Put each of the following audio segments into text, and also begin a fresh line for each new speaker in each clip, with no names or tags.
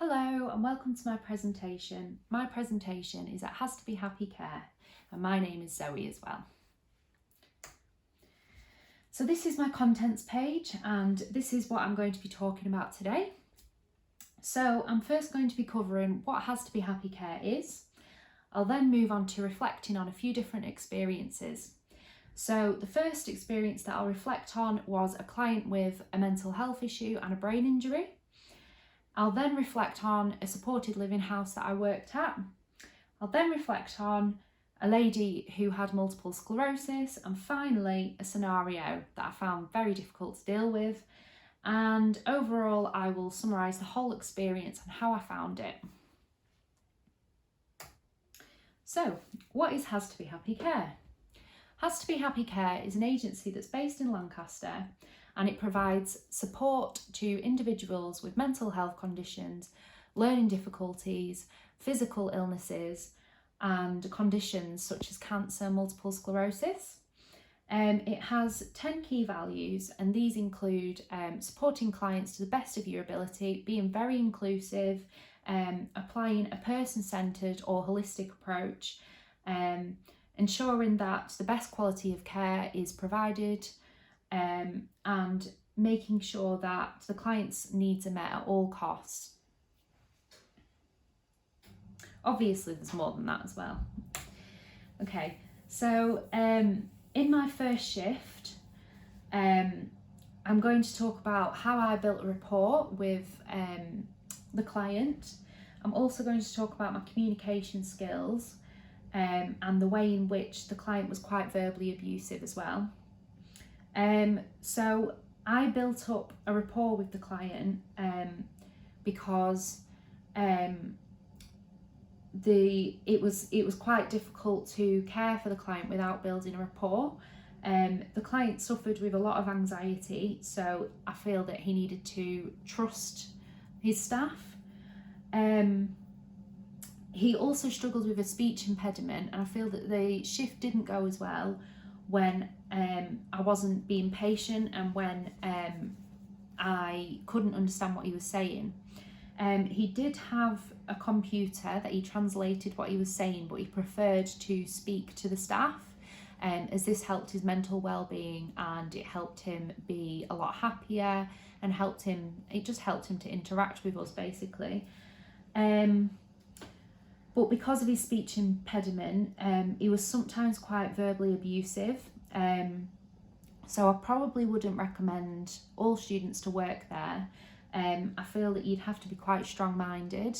Hello and welcome to my presentation. My presentation is It Has to Be Happy Care and my name is Zoe as well. So this is my contents page and this is what I'm going to be talking about today. So I'm first going to be covering what Has to Be Happy Care is. I'll then move on to reflecting on a few different experiences. So the first experience that I'll reflect on was a client with a mental health issue and a brain injury. I'll then reflect on a supported living house that I worked at. I'll then reflect on a lady who had multiple sclerosis, and finally a scenario that I found very difficult to deal with. And overall, I will summarise the whole experience and how I found it. So, what is Has to Be Happy Care? Has to Be Happy Care is an agency that's based in Lancaster, and it provides support to individuals with mental health conditions, learning difficulties, physical illnesses, and conditions such as cancer, multiple sclerosis. It has 10 key values, and these include supporting clients to the best of your ability, being very inclusive, applying a person-centred or holistic approach, ensuring that the best quality of care is provided, and making sure that the client's needs are met at all costs. Obviously, there's more than that as well. Okay, so in my first shift, I'm going to talk about how I built a rapport with the client. I'm also going to talk about my communication skills and the way in which the client was quite verbally abusive as well. So I built up a rapport with the client because it was quite difficult to care for the client without building a rapport. The client suffered with a lot of anxiety, so I feel that he needed to trust his staff. He also struggled with a speech impediment, and I feel that the shift didn't go as well when I wasn't being patient and when I couldn't understand what he was saying. He did have a computer that he translated what he was saying, but he preferred to speak to the staff, as this helped his mental well-being and it helped him be a lot happier and it just helped him to interact with us basically. But because of his speech impediment, he was sometimes quite verbally abusive. So I probably wouldn't recommend all students to work there. I feel that you'd have to be quite strong-minded.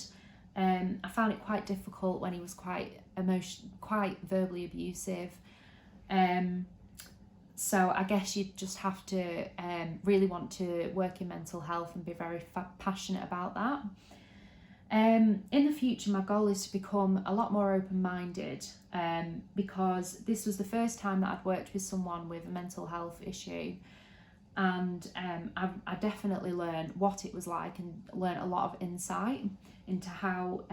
I found it quite difficult when he was quite verbally abusive. So I guess you'd just have to really want to work in mental health and be very passionate about that. In the future, my goal is to become a lot more open-minded because this was the first time that I'd worked with someone with a mental health issue, and I definitely learned what it was like and learned a lot of insight into how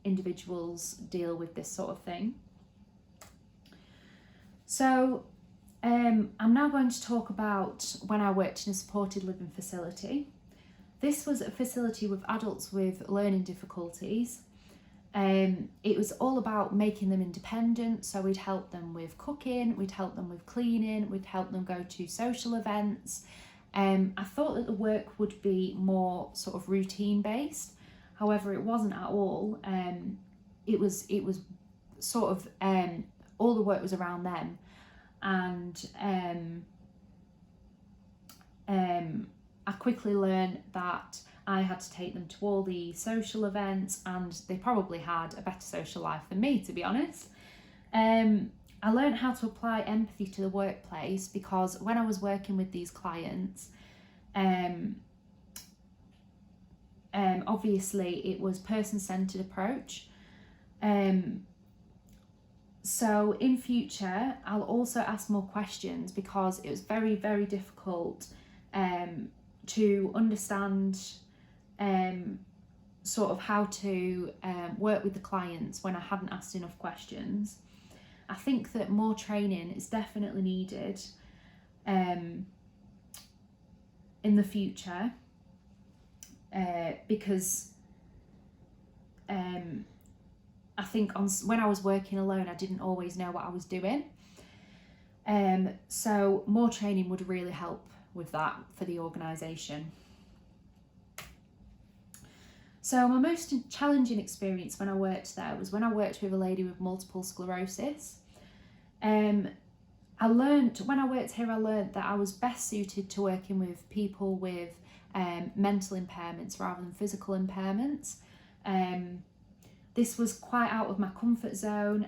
individuals deal with this sort of thing. So I'm now going to talk about when I worked in a supported living facility. This was a facility with adults with learning difficulties. It was all about making them independent, so we'd help them with cooking, we'd help them with cleaning, we'd help them go to social events. I thought that the work would be more sort of routine based, however it wasn't at all. It was sort of all the work was around them, and I quickly learned that I had to take them to all the social events, and they probably had a better social life than me, to be honest. I learned how to apply empathy to the workplace because when I was working with these clients, obviously it was person-centered approach. So in future, I'll also ask more questions because it was very, very difficult to understand sort of how to work with the clients when I hadn't asked enough questions. I think that more training is definitely needed in the future. because I think when I was working alone, I didn't always know what I was doing. So more training would really help with that for the organisation. So my most challenging experience when I worked there was when I worked with a lady with multiple sclerosis. I learned, when I worked here, I learned that I was best suited to working with people with mental impairments rather than physical impairments. This was quite out of my comfort zone.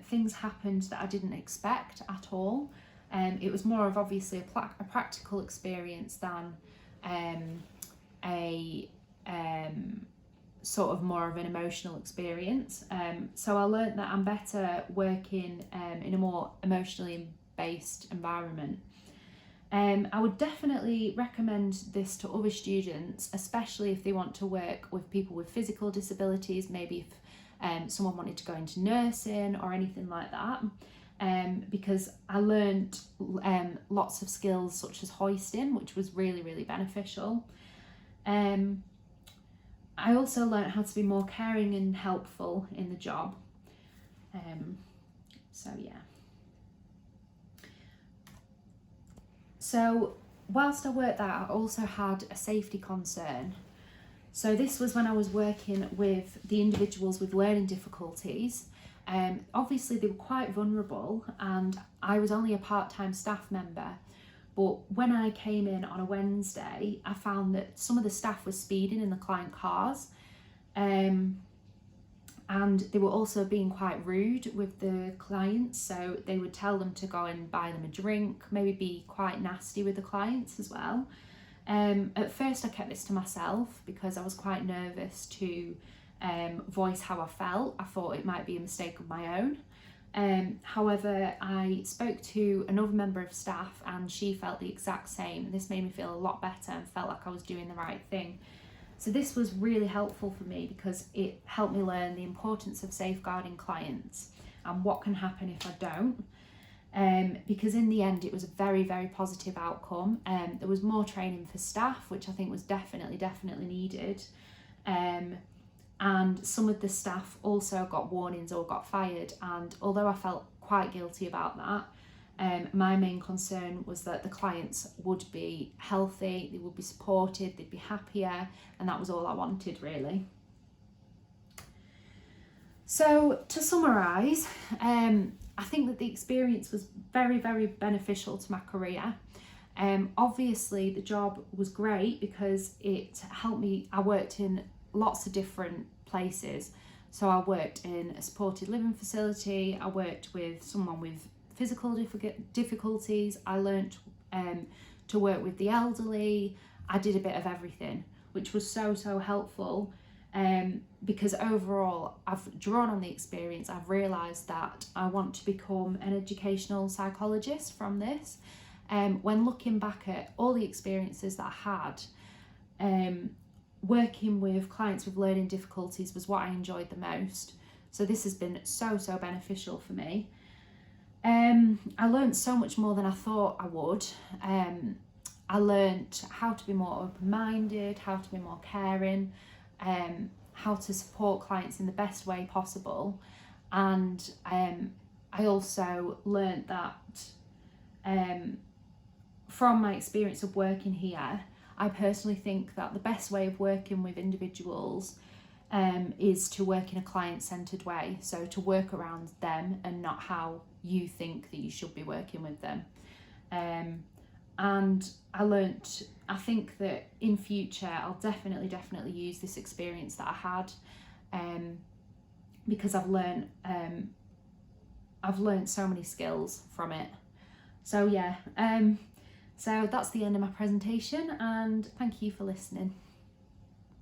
Things happened that I didn't expect at all. It was more of obviously a practical experience than a sort of more of an emotional experience. So I learned that I'm better working in a more emotionally based environment. I would definitely recommend this to other students, especially if they want to work with people with physical disabilities, maybe if someone wanted to go into nursing or anything like that, because I learned lots of skills such as hoisting, which was really, really beneficial. I also learned how to be more caring and helpful in the job. So yeah. So whilst I worked there, I also had a safety concern. So this was when I was working with the individuals with learning difficulties. Obviously they were quite vulnerable, and I was only a part-time staff member. But when I came in on a Wednesday, I found that some of the staff were speeding in the client cars. And they were also being quite rude with the clients, so they would tell them to go and buy them a drink, maybe be quite nasty with the clients as well. At first I kept this to myself because I was quite nervous to voice how I felt. I thought it might be a mistake of my own. However, I spoke to another member of staff and she felt the exact same, and this made me feel a lot better and felt like I was doing the right thing. So this was really helpful for me because it helped me learn the importance of safeguarding clients and what can happen if I don't. Because in the end it was a very, very positive outcome. There was more training for staff, which I think was definitely needed. And some of the staff also got warnings or got fired, and although I felt quite guilty about that, my main concern was that the clients would be healthy, they would be supported, they'd be happier, and that was all I wanted really. So to summarise, I think that the experience was very, very beneficial to my career. Obviously the job was great because it helped me. I worked in lots of different places. So I worked in a supported living facility, I worked with someone with physical difficulties, I learnt to work with the elderly. I did a bit of everything, which was so helpful, because overall I've drawn on the experience. I've realised that I want to become an educational psychologist from this. When looking back at all the experiences that I had, working with clients with learning difficulties was what I enjoyed the most. So this has been so beneficial for me. I learned so much more than I thought I would. I learned how to be more open-minded, how to be more caring, how to support clients in the best way possible. And I also learned that from my experience of working here, I personally think that the best way of working with individuals is to work in a client-centred way. So to work around them and not how you think that you should be working with them. And I think that in future I'll definitely use this experience that I had, because I've learned so many skills from it. So yeah, so that's the end of my presentation, and thank you for listening.